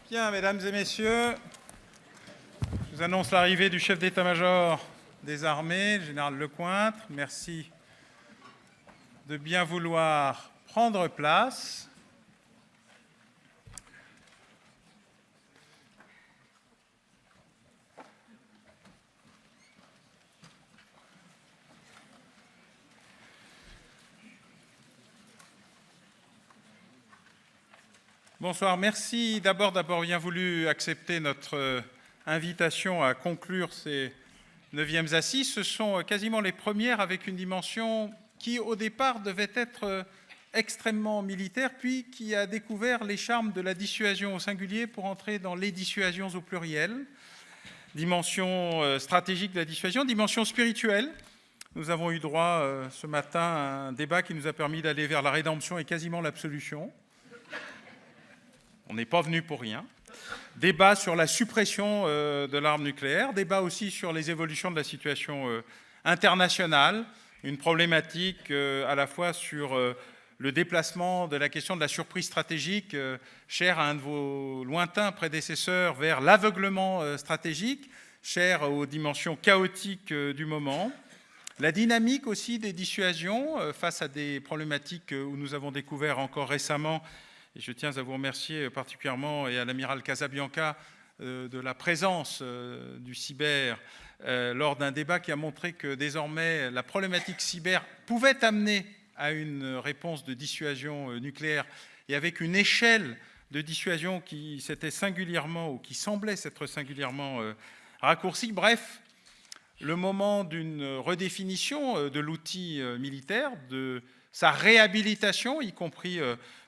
Bien, mesdames et messieurs, je vous annonce l'arrivée du chef d'état-major des armées, le général Lecointre. Merci de bien vouloir prendre place. Bonsoir, merci d'abord d'avoir bien voulu accepter notre invitation à conclure ces 9e assises. Ce sont quasiment les premières avec une dimension qui, au départ, devait être extrêmement militaire, puis qui a découvert les charmes de la dissuasion au singulier pour entrer dans les dissuasions au pluriel. Dimension stratégique de la dissuasion, dimension spirituelle. Nous avons eu droit ce matin à un débat qui nous a permis d'aller vers la rédemption et quasiment l'absolution. On n'est pas venu pour rien. Débat sur la suppression de l'arme nucléaire, débat aussi sur les évolutions de la situation internationale, une problématique à la fois sur le déplacement de la question de la surprise stratégique, chère à un de vos lointains prédécesseurs, vers l'aveuglement stratégique, chère aux dimensions chaotiques du moment. La dynamique aussi des dissuasions face à des problématiques où nous avons découvert encore récemment. Et je tiens à vous remercier particulièrement et à l'amiral Casabianca de la présence du cyber lors d'un débat qui a montré que désormais la problématique cyber pouvait amener à une réponse de dissuasion nucléaire et avec une échelle de dissuasion qui s'était singulièrement ou qui semblait s'être singulièrement raccourcie. Bref, le moment d'une redéfinition de l'outil militaire, de sa réhabilitation, y compris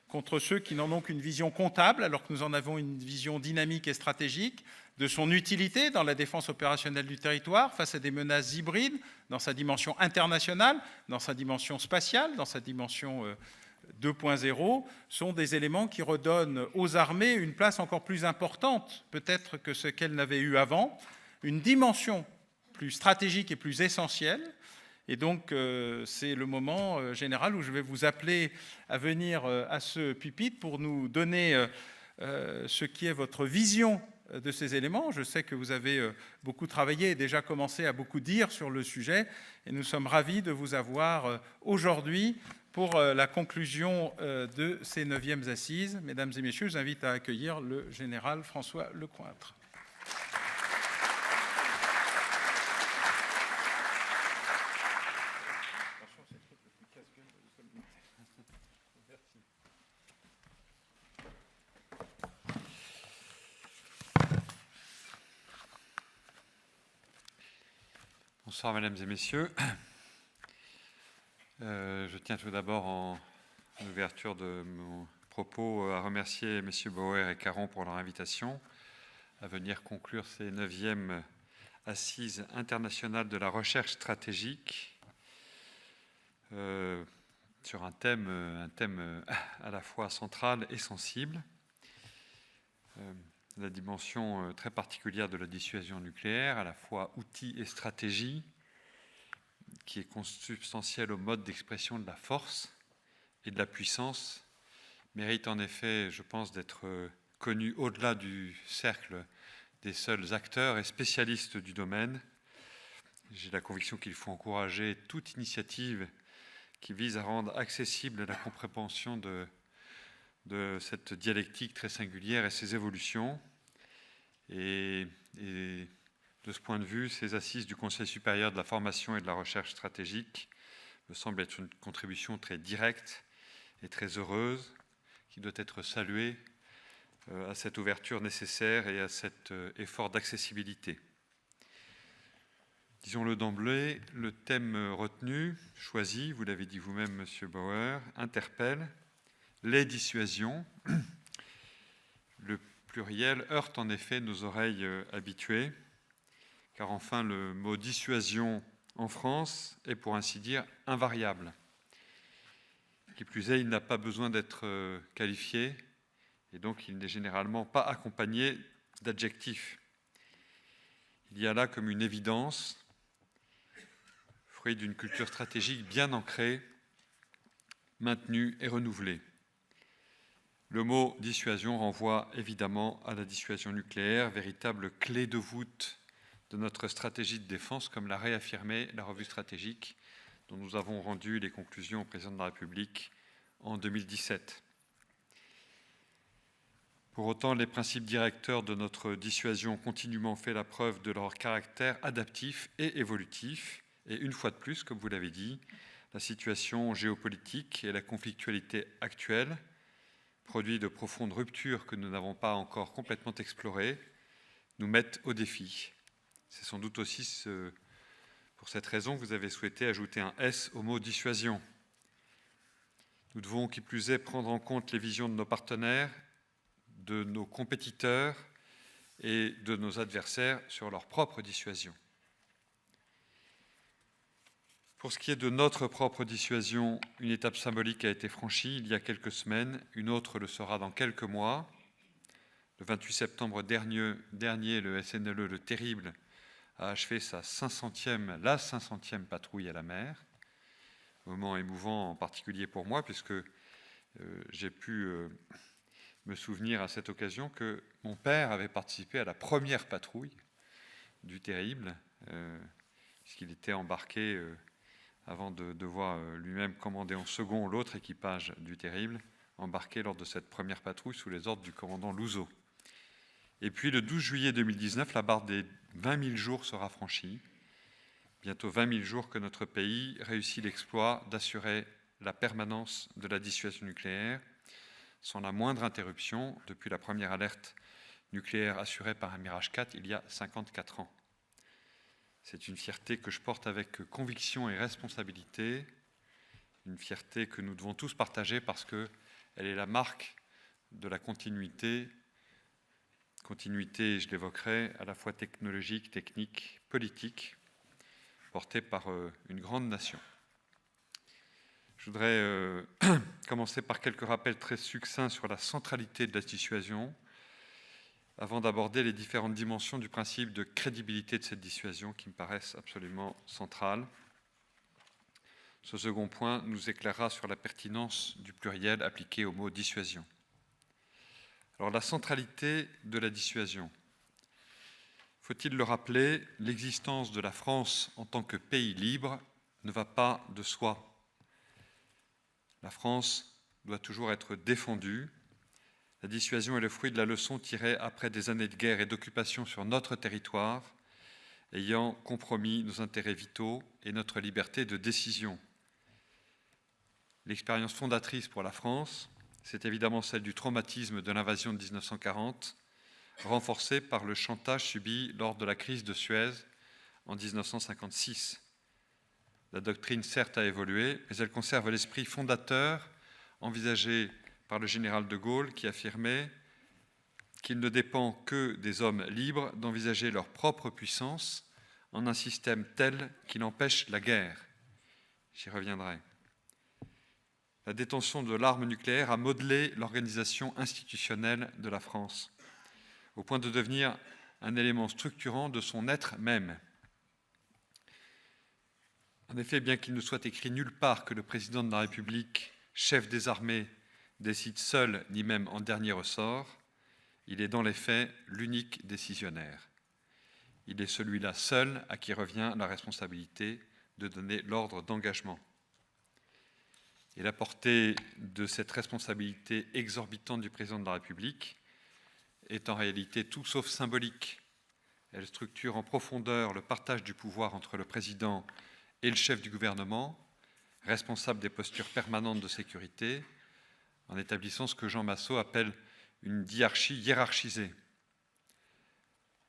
contre ceux qui n'en ont qu'une vision comptable, alors que nous en avons une vision dynamique et stratégique, de son utilité dans la défense opérationnelle du territoire, face à des menaces hybrides, dans sa dimension internationale, dans sa dimension spatiale, dans sa dimension 2.0, sont des éléments qui redonnent aux armées une place encore plus importante, peut-être que ce qu'elles n'avaient eu avant, une dimension plus stratégique et plus essentielle. Et donc, c'est le moment général où je vais vous appeler à venir à ce pupitre pour nous donner ce qui est votre vision de ces éléments. Je sais que vous avez beaucoup travaillé et déjà commencé à beaucoup dire sur le sujet. Et nous sommes ravis de vous avoir aujourd'hui pour la conclusion de ces 9e assises. Mesdames et messieurs, je vous invite à accueillir le général François Lecointre. Bonsoir, mesdames et messieurs. Je tiens tout d'abord, en ouverture de mon propos, à remercier M. Bauer et Caron pour leur invitation à venir conclure ces 9e assises internationales de la recherche stratégique sur un thème à la fois central et sensible. La dimension très particulière de la dissuasion nucléaire, à la fois outil et stratégie, qui est consubstantielle au mode d'expression de la force et de la puissance, mérite en effet, je pense, d'être connue au-delà du cercle des seuls acteurs et spécialistes du domaine. J'ai la conviction qu'il faut encourager toute initiative qui vise à rendre accessible la compréhension de cette dialectique très singulière et ses évolutions. Et de ce point de vue, ces assises du Conseil supérieur de la formation et de la recherche stratégique me semblent être une contribution très directe et très heureuse qui doit être saluée à cette ouverture nécessaire et à cet effort d'accessibilité. Disons-le d'emblée, le thème retenu, choisi, vous l'avez dit vous-même, Monsieur Bauer, interpelle les dissuasions. Le pluriel heurte en effet nos oreilles habituées, car enfin le mot dissuasion en France est pour ainsi dire invariable. Qui plus est, il n'a pas besoin d'être qualifié, et donc il n'est généralement pas accompagné d'adjectifs. Il y a là comme une évidence, fruit d'une culture stratégique bien ancrée, maintenue et renouvelée. Le mot dissuasion renvoie évidemment à la dissuasion nucléaire, véritable clé de voûte de notre stratégie de défense, comme l'a réaffirmé la revue stratégique dont nous avons rendu les conclusions au président de la République en 2017. Pour autant, les principes directeurs de notre dissuasion ont continuellement fait la preuve de leur caractère adaptif et évolutif. Et une fois de plus, comme vous l'avez dit, la situation géopolitique et la conflictualité actuelle, produit de profondes ruptures que nous n'avons pas encore complètement explorées, nous mettent au défi. C'est sans doute aussi pour cette raison que vous avez souhaité ajouter un S au mot dissuasion. Nous devons, qui plus est, prendre en compte les visions de nos partenaires, de nos compétiteurs et de nos adversaires sur leur propre dissuasion. Pour ce qui est de notre propre dissuasion, une étape symbolique a été franchie il y a quelques semaines, une autre le sera dans quelques mois. Le 28 septembre dernier, le SNLE, le Terrible, a achevé la 500e patrouille à la mer. Moment émouvant en particulier pour moi, puisque j'ai pu me souvenir à cette occasion que mon père avait participé à la première patrouille du Terrible, puisqu'il était embarqué avant de devoir lui-même commander en second l'autre équipage du Terrible, embarqué lors de cette première patrouille sous les ordres du commandant Louzeau. Et puis le 12 juillet 2019, la barre des 20 000 jours sera franchie. Bientôt 20 000 jours que notre pays réussit l'exploit d'assurer la permanence de la dissuasion nucléaire sans la moindre interruption depuis la première alerte nucléaire assurée par un Mirage 4 il y a 54 ans. C'est une fierté que je porte avec conviction et responsabilité, une fierté que nous devons tous partager parce qu'elle est la marque de la continuité, je l'évoquerai, à la fois technologique, technique, politique, portée par une grande nation. Je voudrais commencer par quelques rappels très succincts sur la centralité de la dissuasion, avant d'aborder les différentes dimensions du principe de crédibilité de cette dissuasion qui me paraissent absolument centrales. Ce second point nous éclairera sur la pertinence du pluriel appliqué au mot dissuasion. Alors, la centralité de la dissuasion. Faut-il le rappeler, l'existence de la France en tant que pays libre ne va pas de soi. La France doit toujours être défendue. La dissuasion est le fruit de la leçon tirée après des années de guerre et d'occupation sur notre territoire, ayant compromis nos intérêts vitaux et notre liberté de décision. L'expérience fondatrice pour la France, c'est évidemment celle du traumatisme de l'invasion de 1940, renforcée par le chantage subi lors de la crise de Suez en 1956. La doctrine, certes, a évolué, mais elle conserve l'esprit fondateur envisagé par le général de Gaulle qui affirmait qu'il ne dépend que des hommes libres d'envisager leur propre puissance en un système tel qu'il empêche la guerre. J'y reviendrai. La détention de l'arme nucléaire a modelé l'organisation institutionnelle de la France, au point de devenir un élément structurant de son être même. En effet, bien qu'il ne soit écrit nulle part que le président de la République, chef des armées, décide seul, ni même en dernier ressort, il est dans les faits l'unique décisionnaire. Il est celui-là seul à qui revient la responsabilité de donner l'ordre d'engagement. Et la portée de cette responsabilité exorbitante du président de la République est en réalité tout sauf symbolique. Elle structure en profondeur le partage du pouvoir entre le président et le chef du gouvernement, responsable des postures permanentes de sécurité, en établissant ce que Jean Massot appelle une diarchie hiérarchisée.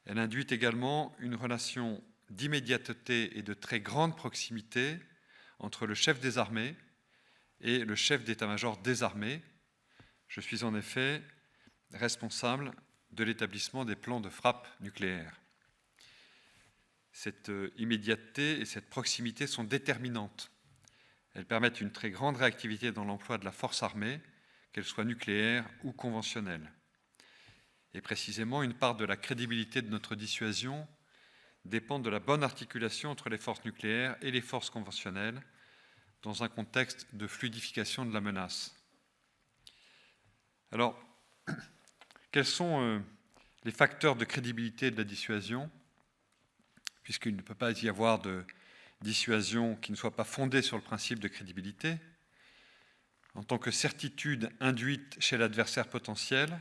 Elle induit également une relation d'immédiateté et de très grande proximité entre le chef des armées et le chef d'état-major des armées. Je suis en effet responsable de l'établissement des plans de frappe nucléaire. Cette immédiateté et cette proximité sont déterminantes. Elles permettent une très grande réactivité dans l'emploi de la force armée, qu'elle soit nucléaire ou conventionnelle. Et précisément, une part de la crédibilité de notre dissuasion dépend de la bonne articulation entre les forces nucléaires et les forces conventionnelles dans un contexte de fluidification de la menace. Alors, quels sont les facteurs de crédibilité de la dissuasion, puisqu'il ne peut pas y avoir de dissuasion qui ne soit pas fondée sur le principe de crédibilité, en tant que certitude induite chez l'adversaire potentiel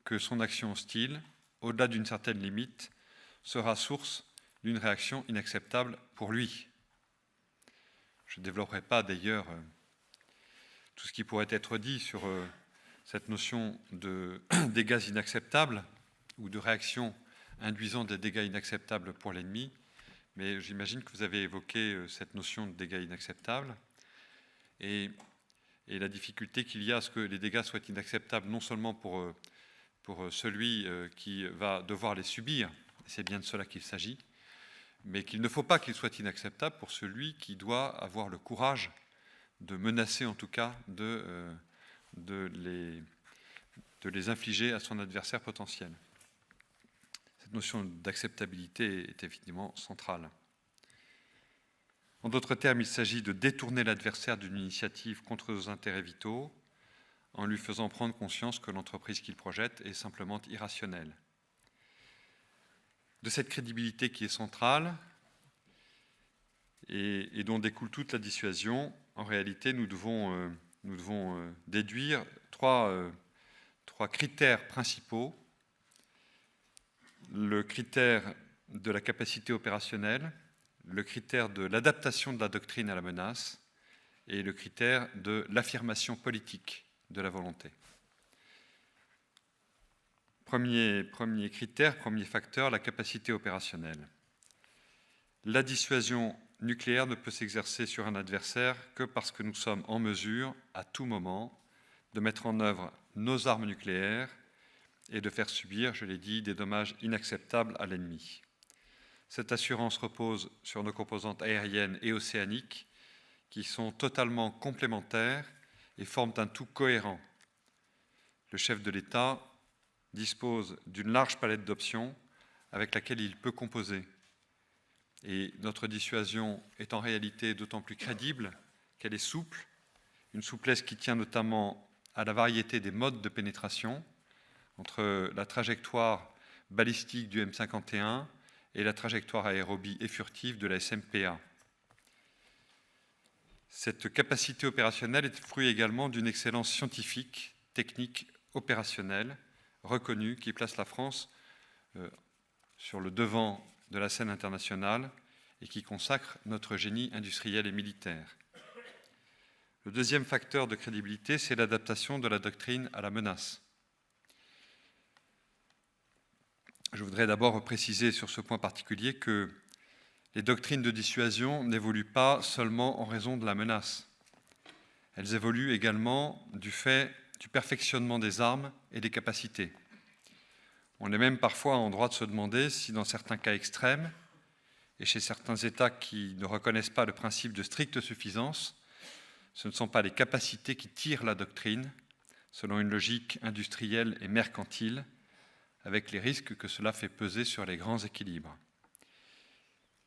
que son action hostile, au-delà d'une certaine limite, sera source d'une réaction inacceptable pour lui. Je ne développerai pas d'ailleurs tout ce qui pourrait être dit sur cette notion de dégâts inacceptables ou de réaction induisant des dégâts inacceptables pour l'ennemi, mais j'imagine que vous avez évoqué cette notion de dégâts inacceptables et la difficulté qu'il y a à ce que les dégâts soient inacceptables non seulement pour celui qui va devoir les subir, c'est bien de cela qu'il s'agit, mais qu'il ne faut pas qu'ils soient inacceptables pour celui qui doit avoir le courage de menacer en tout cas de les infliger à son adversaire potentiel. Cette notion d'acceptabilité est évidemment centrale. En d'autres termes, il s'agit de détourner l'adversaire d'une initiative contre nos intérêts vitaux en lui faisant prendre conscience que l'entreprise qu'il projette est simplement irrationnelle. De cette crédibilité qui est centrale et dont découle toute la dissuasion, en réalité, nous devons déduire trois critères principaux. Le critère de la capacité opérationnelle, le critère de l'adaptation de la doctrine à la menace et le critère de l'affirmation politique de la volonté. Premier critère, premier facteur, la capacité opérationnelle. La dissuasion nucléaire ne peut s'exercer sur un adversaire que parce que nous sommes en mesure, à tout moment, de mettre en œuvre nos armes nucléaires et de faire subir, je l'ai dit, des dommages inacceptables à l'ennemi. Cette assurance repose sur nos composantes aériennes et océaniques qui sont totalement complémentaires et forment un tout cohérent. Le chef de l'État dispose d'une large palette d'options avec laquelle il peut composer. Et notre dissuasion est en réalité d'autant plus crédible qu'elle est souple, une souplesse qui tient notamment à la variété des modes de pénétration entre la trajectoire balistique du M51 et la trajectoire aérobie et furtive de la SMPA. Cette capacité opérationnelle est fruit également d'une excellence scientifique, technique, opérationnelle, reconnue, qui place la France sur le devant de la scène internationale et qui consacre notre génie industriel et militaire. Le deuxième facteur de crédibilité, c'est l'adaptation de la doctrine à la menace. Je voudrais d'abord préciser sur ce point particulier que les doctrines de dissuasion n'évoluent pas seulement en raison de la menace. Elles évoluent également du fait du perfectionnement des armes et des capacités. On est même parfois en droit de se demander si, dans certains cas extrêmes, et chez certains États qui ne reconnaissent pas le principe de stricte suffisance, ce ne sont pas les capacités qui tirent la doctrine, selon une logique industrielle et mercantile, avec les risques que cela fait peser sur les grands équilibres.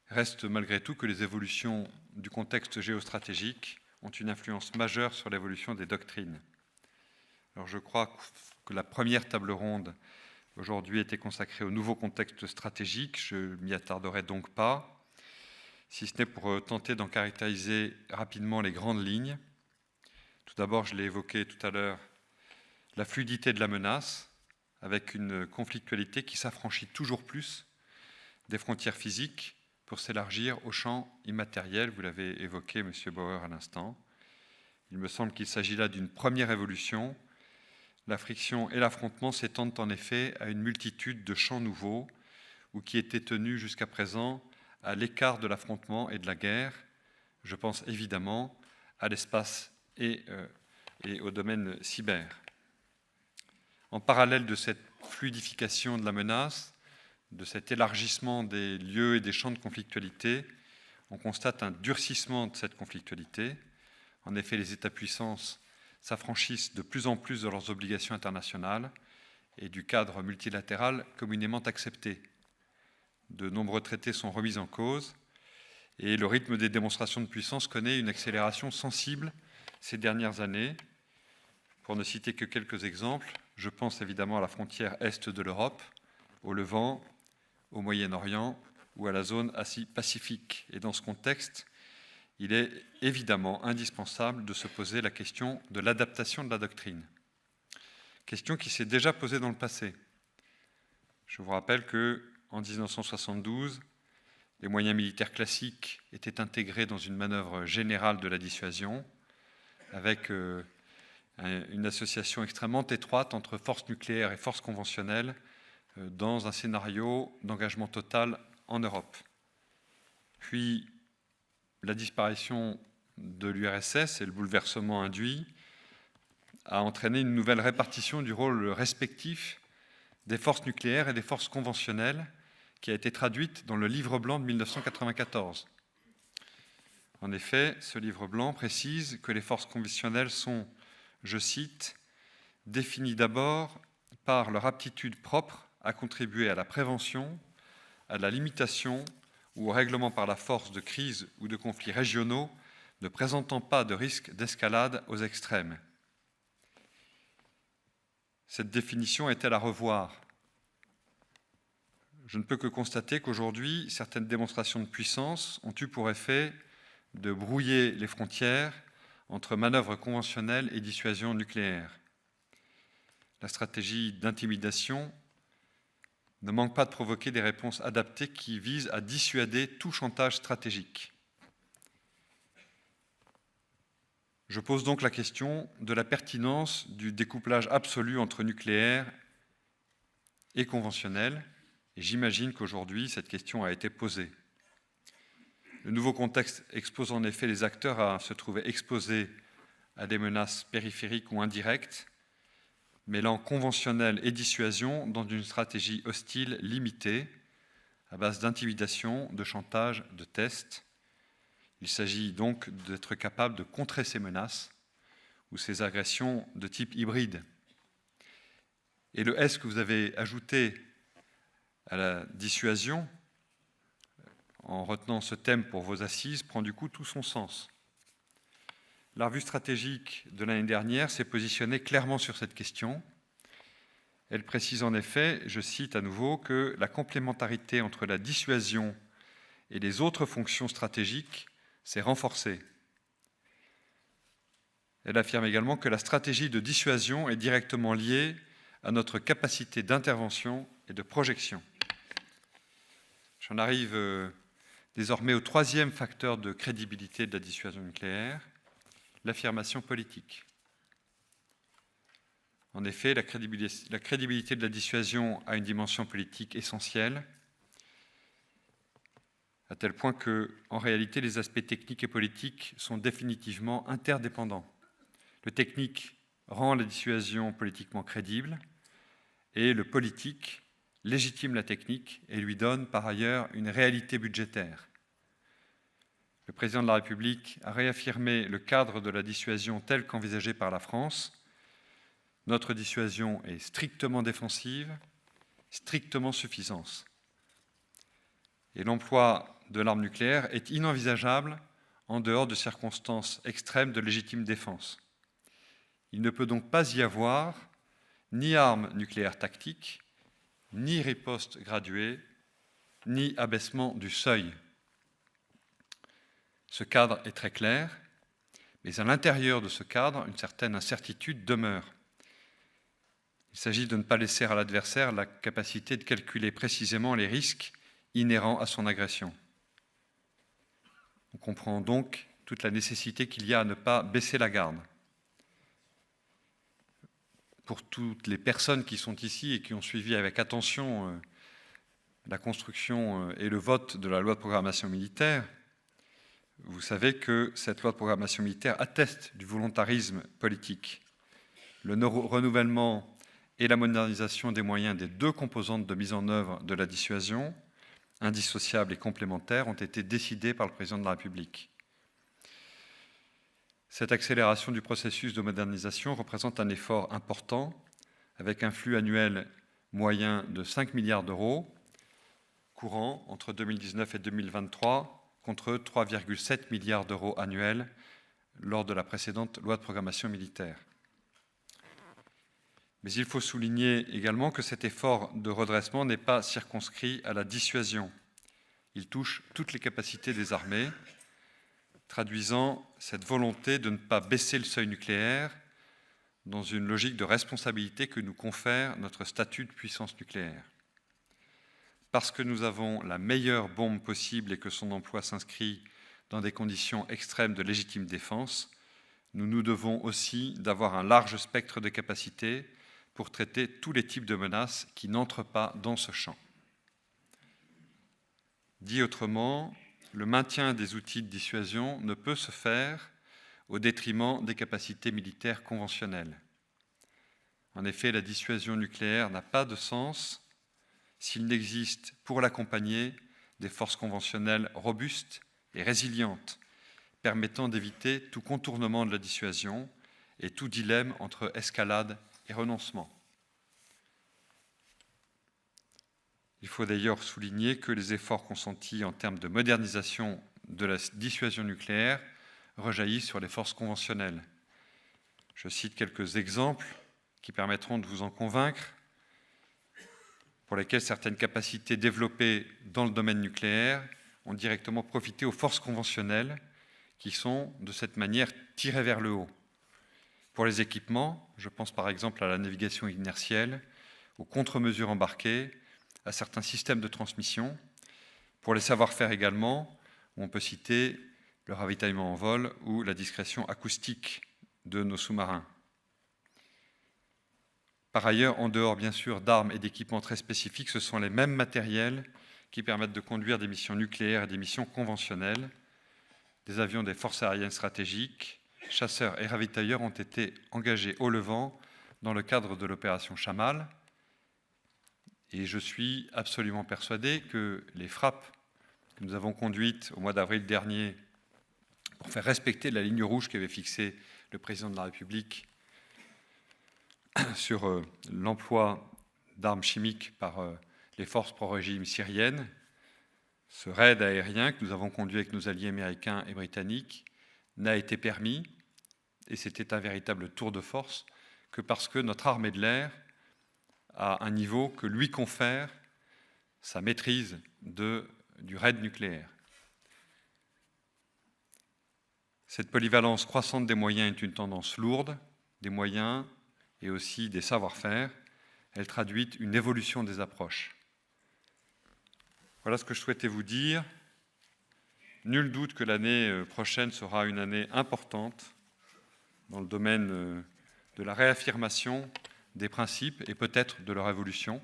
Reste malgré tout que les évolutions du contexte géostratégique ont une influence majeure sur l'évolution des doctrines. Alors je crois que la première table ronde aujourd'hui était consacrée au nouveau contexte stratégique, je ne m'y attarderai donc pas, si ce n'est pour tenter d'en caractériser rapidement les grandes lignes. Tout d'abord, je l'ai évoqué tout à l'heure, la fluidité de la menace, avec une conflictualité qui s'affranchit toujours plus des frontières physiques pour s'élargir au champ immatériel. Vous l'avez évoqué, M. Bauer, à l'instant. Il me semble qu'il s'agit là d'une première évolution. La friction et l'affrontement s'étendent en effet à une multitude de champs nouveaux ou qui étaient tenus jusqu'à présent à l'écart de l'affrontement et de la guerre. Je pense évidemment à l'espace et au domaine cyber. En parallèle de cette fluidification de la menace, de cet élargissement des lieux et des champs de conflictualité, on constate un durcissement de cette conflictualité. En effet, les États-puissances s'affranchissent de plus en plus de leurs obligations internationales et du cadre multilatéral communément accepté. De nombreux traités sont remis en cause et le rythme des démonstrations de puissance connaît une accélération sensible ces dernières années. Pour ne citer que quelques exemples, je pense évidemment à la frontière est de l'Europe, au Levant, au Moyen-Orient ou à la zone Asie-Pacifique. Et dans ce contexte, il est évidemment indispensable de se poser la question de l'adaptation de la doctrine. Question qui s'est déjà posée dans le passé. Je vous rappelle qu'en 1972, les moyens militaires classiques étaient intégrés dans une manœuvre générale de la dissuasion, avec une association extrêmement étroite entre forces nucléaires et forces conventionnelles dans un scénario d'engagement total en Europe. Puis, la disparition de l'URSS et le bouleversement induit a entraîné une nouvelle répartition du rôle respectif des forces nucléaires et des forces conventionnelles qui a été traduite dans le livre blanc de 1994. En effet, ce livre blanc précise que les forces conventionnelles sont, je cite, « définies d'abord par leur aptitude propre à contribuer à la prévention, à la limitation ou au règlement par la force de crises ou de conflits régionaux ne présentant pas de risque d'escalade aux extrêmes. » Cette définition est-elle à revoir? Je ne peux que constater qu'aujourd'hui, certaines démonstrations de puissance ont eu pour effet de brouiller les frontières entre manœuvres conventionnelles et dissuasion nucléaire. La stratégie d'intimidation ne manque pas de provoquer des réponses adaptées qui visent à dissuader tout chantage stratégique. Je pose donc la question de la pertinence du découplage absolu entre nucléaire et conventionnel, et j'imagine qu'aujourd'hui, cette question a été posée. Le nouveau contexte expose en effet les acteurs à se trouver exposés à des menaces périphériques ou indirectes, mêlant conventionnel et dissuasion dans une stratégie hostile limitée, à base d'intimidation, de chantage, de tests. Il s'agit donc d'être capable de contrer ces menaces ou ces agressions de type hybride. Et le S que vous avez ajouté à la dissuasion, en retenant ce thème pour vos assises, prend du coup tout son sens. La revue stratégique de l'année dernière s'est positionnée clairement sur cette question. Elle précise en effet, je cite à nouveau, que la complémentarité entre la dissuasion et les autres fonctions stratégiques s'est renforcée. Elle affirme également que la stratégie de dissuasion est directement liée à notre capacité d'intervention et de projection. J'en arrive désormais au troisième facteur de crédibilité de la dissuasion nucléaire, l'affirmation politique. En effet, la crédibilité de la dissuasion a une dimension politique essentielle, à tel point que, en réalité, les aspects techniques et politiques sont définitivement interdépendants. Le technique rend la dissuasion politiquement crédible et le politique légitime la technique et lui donne par ailleurs une réalité budgétaire. Le président de la République a réaffirmé le cadre de la dissuasion tel qu'envisagé par la France. Notre dissuasion est strictement défensive, strictement suffisante. Et l'emploi de l'arme nucléaire est inenvisageable en dehors de circonstances extrêmes de légitime défense. Il ne peut donc pas y avoir ni arme nucléaire tactique, ni riposte graduée, ni abaissement du seuil. Ce cadre est très clair, mais à l'intérieur de ce cadre, une certaine incertitude demeure. Il s'agit de ne pas laisser à l'adversaire la capacité de calculer précisément les risques inhérents à son agression. On comprend donc toute la nécessité qu'il y a à ne pas baisser la garde. Pour toutes les personnes qui sont ici et qui ont suivi avec attention la construction et le vote de la loi de programmation militaire, vous savez que cette loi de programmation militaire atteste du volontarisme politique. Le renouvellement et la modernisation des moyens des deux composantes de mise en œuvre de la dissuasion, indissociables et complémentaires, ont été décidés par le président de la République. Cette accélération du processus de modernisation représente un effort important, avec un flux annuel moyen de 5 milliards d'euros, courant entre 2019 et 2023, contre 3,7 milliards d'euros annuels lors de la précédente loi de programmation militaire. Mais il faut souligner également que cet effort de redressement n'est pas circonscrit à la dissuasion. Il touche toutes les capacités des armées, traduisant cette volonté de ne pas baisser le seuil nucléaire dans une logique de responsabilité que nous confère notre statut de puissance nucléaire. Parce que nous avons la meilleure bombe possible et que son emploi s'inscrit dans des conditions extrêmes de légitime défense, nous nous devons aussi d'avoir un large spectre de capacités pour traiter tous les types de menaces qui n'entrent pas dans ce champ. Dit autrement, le maintien des outils de dissuasion ne peut se faire au détriment des capacités militaires conventionnelles. En effet, la dissuasion nucléaire n'a pas de sens s'il n'existe pour l'accompagner des forces conventionnelles robustes et résilientes, permettant d'éviter tout contournement de la dissuasion et tout dilemme entre escalade et renoncement. Il faut d'ailleurs souligner que les efforts consentis en termes de modernisation de la dissuasion nucléaire rejaillissent sur les forces conventionnelles. Je cite quelques exemples qui permettront de vous en convaincre, pour lesquels certaines capacités développées dans le domaine nucléaire ont directement profité aux forces conventionnelles qui sont, de cette manière, tirées vers le haut. Pour les équipements, je pense par exemple à la navigation inertielle, aux contre-mesures embarquées, à certains systèmes de transmission. Pour les savoir-faire également, on peut citer le ravitaillement en vol ou la discrétion acoustique de nos sous-marins. Par ailleurs, en dehors bien sûr d'armes et d'équipements très spécifiques, ce sont les mêmes matériels qui permettent de conduire des missions nucléaires et des missions conventionnelles. Des avions des forces aériennes stratégiques, chasseurs et ravitailleurs ont été engagés au Levant dans le cadre de l'opération Chamal. Et je suis absolument persuadé que les frappes que nous avons conduites au mois d'avril dernier pour faire respecter la ligne rouge qu'avait fixée le président de la République sur l'emploi d'armes chimiques par les forces pro-régime syriennes, ce raid aérien que nous avons conduit avec nos alliés américains et britanniques n'a été permis, et c'était un véritable tour de force, que parce que notre armée de l'air a un niveau que lui confère sa maîtrise du raid nucléaire. Cette polyvalence croissante des moyens est une tendance lourde, des moyens et aussi des savoir-faire. Elle traduit une évolution des approches. Voilà ce que je souhaitais vous dire. Nul doute que l'année prochaine sera une année importante dans le domaine de la réaffirmation des principes et peut-être de leur évolution,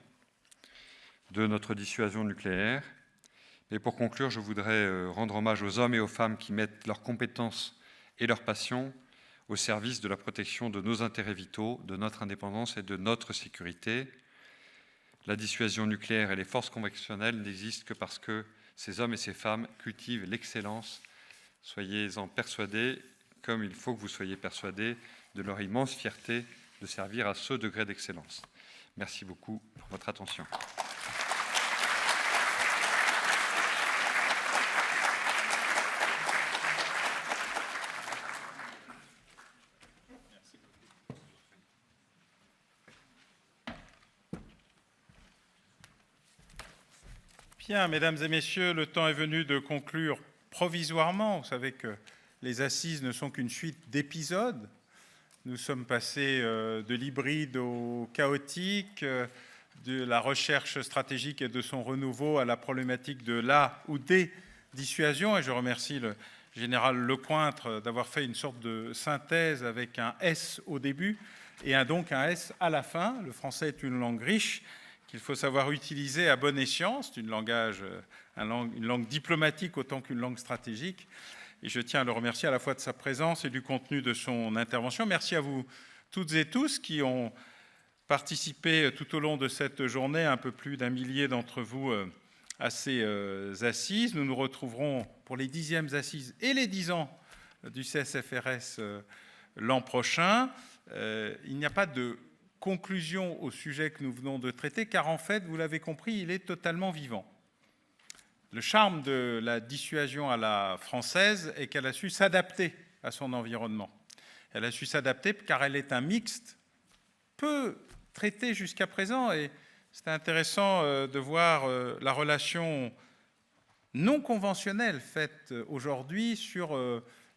de notre dissuasion nucléaire. Et pour conclure, je voudrais rendre hommage aux hommes et aux femmes qui mettent leurs compétences et leur passion au service de la protection de nos intérêts vitaux, de notre indépendance et de notre sécurité. La dissuasion nucléaire et les forces conventionnelles n'existent que parce que ces hommes et ces femmes cultivent l'excellence. Soyez-en persuadés, comme il faut que vous soyez persuadés de leur immense fierté de servir à ce degré d'excellence. Merci beaucoup pour votre attention. Bien, mesdames et messieurs, le temps est venu de conclure provisoirement. Vous savez que les assises ne sont qu'une suite d'épisodes. Nous sommes passés de l'hybride au chaotique, de la recherche stratégique et de son renouveau à la problématique de la ou des dissuasions. Et je remercie le général Lecointre d'avoir fait une sorte de synthèse avec un S au début et donc un S à la fin. Le français est une langue riche qu'il faut savoir utiliser à bon escient. C'est une langue diplomatique autant qu'une langue stratégique. Et je tiens à le remercier à la fois de sa présence et du contenu de son intervention. Merci à vous toutes et tous qui ont participé tout au long de cette journée, un peu plus d'1 millier d'entre vous à ces assises. Nous nous retrouverons pour les 10e assises et les 10 ans du CSFRS l'an prochain. Il n'y a pas de conclusion au sujet que nous venons de traiter, car en fait, vous l'avez compris, il est totalement vivant. Le charme de la dissuasion à la française est qu'elle a su s'adapter à son environnement. Elle a su s'adapter car elle est un mixte traité jusqu'à présent. Et c'était intéressant de voir la relation non conventionnelle faite aujourd'hui sur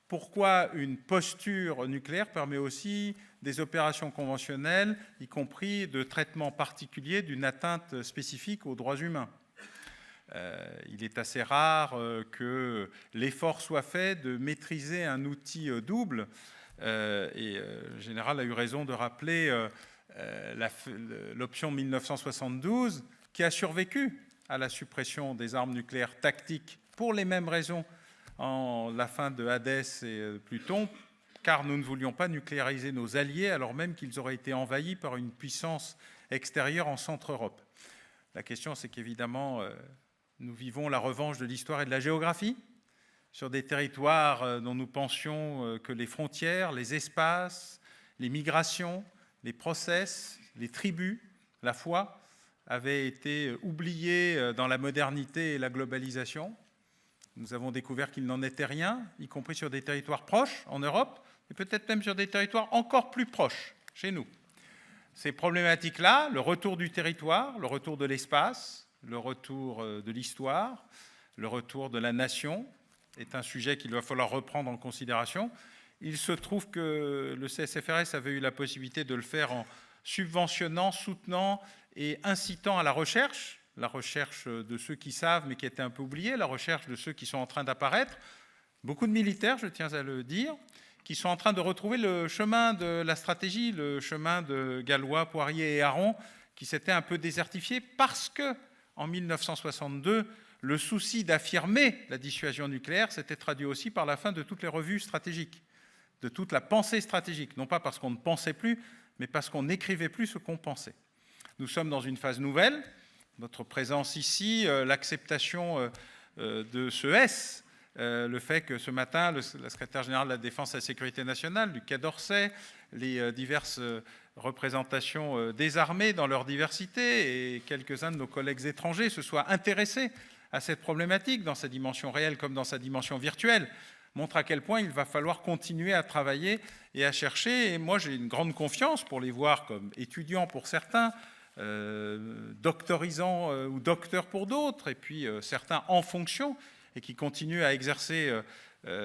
pourquoi une posture nucléaire permet aussi des opérations conventionnelles, y compris de traitement particulier d'une atteinte spécifique aux droits humains. Il est assez rare que l'effort soit fait de maîtriser un outil double. Le général a eu raison de rappeler l'option 1972 qui a survécu à la suppression des armes nucléaires tactiques pour les mêmes raisons en la fin de Hadès et Pluton, car nous ne voulions pas nucléariser nos alliés alors même qu'ils auraient été envahis par une puissance extérieure en Centre-Europe. La question, c'est qu'évidemment, nous vivons la revanche de l'histoire et de la géographie sur des territoires dont nous pensions que les frontières, les espaces, les migrations, les process, les tribus, la foi, avaient été oubliés dans la modernité et la globalisation. Nous avons découvert qu'il n'en était rien, y compris sur des territoires proches en Europe, et peut-être même sur des territoires encore plus proches chez nous. Ces problématiques-là, le retour du territoire, le retour de l'espace, le retour de l'histoire, le retour de la nation, est un sujet qu'il va falloir reprendre en considération. Il se trouve que le CSFRS avait eu la possibilité de le faire en subventionnant, soutenant et incitant à la recherche de ceux qui savent mais qui étaient un peu oubliés, la recherche de ceux qui sont en train d'apparaître. Beaucoup de militaires, je tiens à le dire, qui sont en train de retrouver le chemin de la stratégie, le chemin de Gallois, Poirier et Aron, qui s'étaient un peu désertifiés parce que, en 1962, le souci d'affirmer la dissuasion nucléaire s'était traduit aussi par la fin de toutes les revues stratégiques, de toute la pensée stratégique, non pas parce qu'on ne pensait plus, mais parce qu'on n'écrivait plus ce qu'on pensait. Nous sommes dans une phase nouvelle. Notre présence ici, l'acceptation de ce S, le fait que ce matin, la secrétaire générale de la Défense et de la Sécurité nationale, du Quai d'Orsay, les diverses représentations des armées dans leur diversité et quelques-uns de nos collègues étrangers se soient intéressés à cette problématique dans sa dimension réelle comme dans sa dimension virtuelle, montre à quel point il va falloir continuer à travailler et à chercher. Et moi, j'ai une grande confiance pour les voir comme étudiants pour certains, doctorisants ou docteurs pour d'autres, et puis certains en fonction et qui continuent à exercer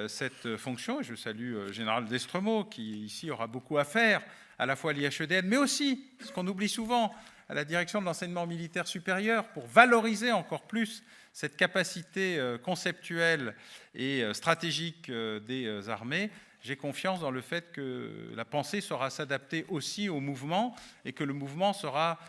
cette fonction. Et je salue le général Destremaux qui ici aura beaucoup à faire, à la fois à l'IHEDN, mais aussi, ce qu'on oublie souvent, à la direction de l'enseignement militaire supérieur pour valoriser encore plus cette capacité conceptuelle et stratégique des armées. J'ai confiance dans le fait que la pensée saura s'adapter aussi au mouvement et que le mouvement saura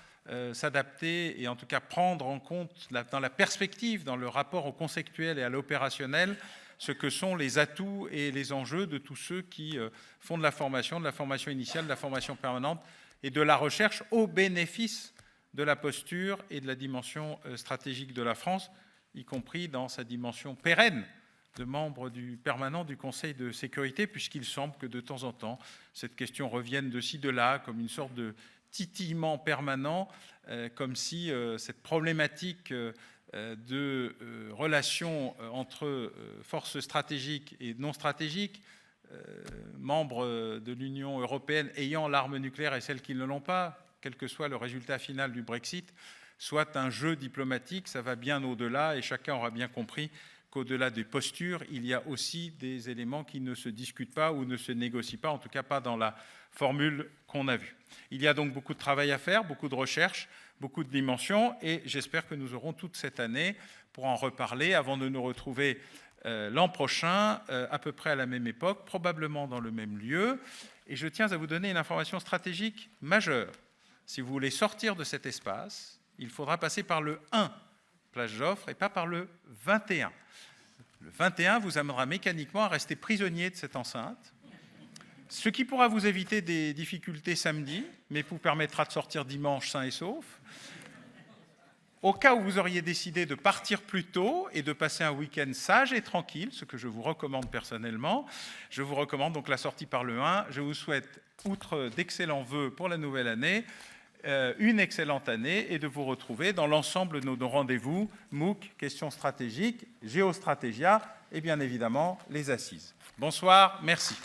s'adapter et en tout cas prendre en compte dans la perspective, dans le rapport au conceptuel et à l'opérationnel, ce que sont les atouts et les enjeux de tous ceux qui font de la formation initiale, de la formation permanente et de la recherche au bénéfice de la posture et de la dimension stratégique de la France, y compris dans sa dimension pérenne de membre permanent du Conseil de sécurité, puisqu'il semble que de temps en temps, cette question revienne de ci, de là, comme une sorte de titillement permanent, comme si cette problématique de relation entre forces stratégiques et non stratégiques, membres de l'Union européenne ayant l'arme nucléaire et celles qui ne l'ont pas, quel que soit le résultat final du Brexit, soit un jeu diplomatique. Ça va bien au-delà et chacun aura bien compris qu'au-delà des postures, il y a aussi des éléments qui ne se discutent pas ou ne se négocient pas, en tout cas pas dans la formule qu'on a vue. Il y a donc beaucoup de travail à faire, beaucoup de recherches, beaucoup de dimensions, et j'espère que nous aurons toute cette année pour en reparler avant de nous retrouver l'an prochain, à peu près à la même époque, probablement dans le même lieu. Et je tiens à vous donner une information stratégique majeure. Si vous voulez sortir de cet espace, il faudra passer par le 1, place Joffre, et pas par le 21. Le 21 vous amènera mécaniquement à rester prisonnier de cette enceinte, ce qui pourra vous éviter des difficultés samedi, mais vous permettra de sortir dimanche sain et sauf. Au cas où vous auriez décidé de partir plus tôt et de passer un week-end sage et tranquille, ce que je vous recommande personnellement, je vous recommande donc la sortie par le 1. Je vous souhaite, outre d'excellents vœux pour la nouvelle année, une excellente année et de vous retrouver dans l'ensemble de nos rendez-vous, MOOC, questions stratégiques, Géostratégia et bien évidemment les assises. Bonsoir, merci.